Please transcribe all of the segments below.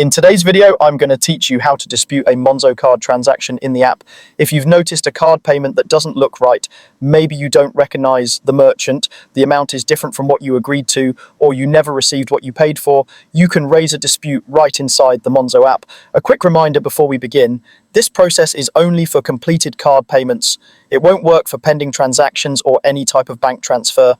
In today's video, I'm going to teach you how to dispute a Monzo card transaction in the app. If you've noticed a card payment that doesn't look right, maybe you don't recognize the merchant, the amount is different from what you agreed to, or you never received what you paid for, you can raise a dispute right inside the Monzo app. A quick reminder before we begin, this process is only for completed card payments. It won't work for pending transactions or any type of bank transfer.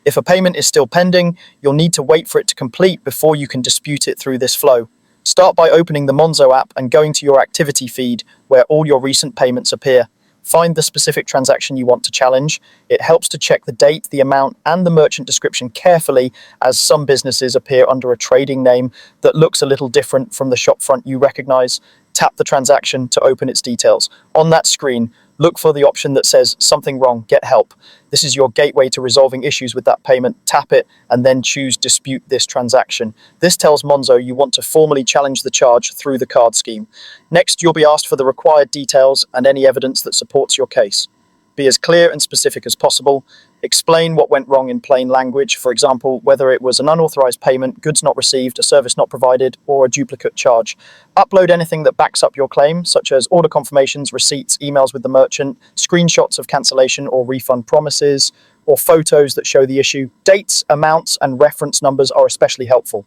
If a payment is still pending, you'll need to wait for it to complete before you can dispute it through this flow. Start by opening the Monzo app and going to your activity feed where all your recent payments appear. Find the specific transaction you want to challenge. It helps to check the date, the amount, and the merchant description carefully, as some businesses appear under a trading name that looks a little different from the shopfront you recognize. Tap the transaction to open its details. On that screen, look for the option that says "Something wrong, get help." This is your gateway to resolving issues with that payment. Tap it and then choose Dispute this transaction. This tells Monzo you want to formally challenge the charge through the card scheme. Next, you'll be asked for the required details and any evidence that supports your case. Be as clear and specific as possible. Explain what went wrong in plain language, for example, whether it was an unauthorized payment, goods not received, a service not provided, or a duplicate charge. Upload anything that backs up your claim, such as order confirmations, receipts, emails with the merchant, screenshots of cancellation or refund promises, or photos that show the issue. Dates, amounts, and reference numbers are especially helpful.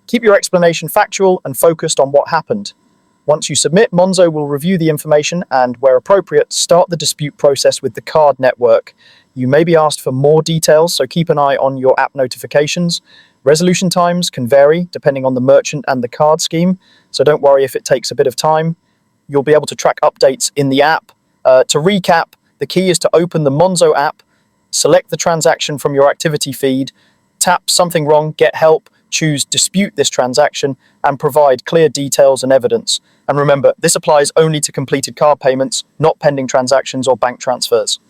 Keep your explanation factual and focused on what happened. Once you submit, Monzo will review the information and, where appropriate, start the dispute process with the card network. You may be asked for more details, so keep an eye on your app notifications. Resolution times can vary depending on the merchant and the card scheme, so don't worry if it takes a bit of time. You'll be able to track updates in the app. To recap, the key is to open the Monzo app, select the transaction from your activity feed, tap "Something wrong, get help," choose "Dispute this transaction," and provide clear details and evidence. And remember, this applies only to completed card payments, not pending transactions or bank transfers.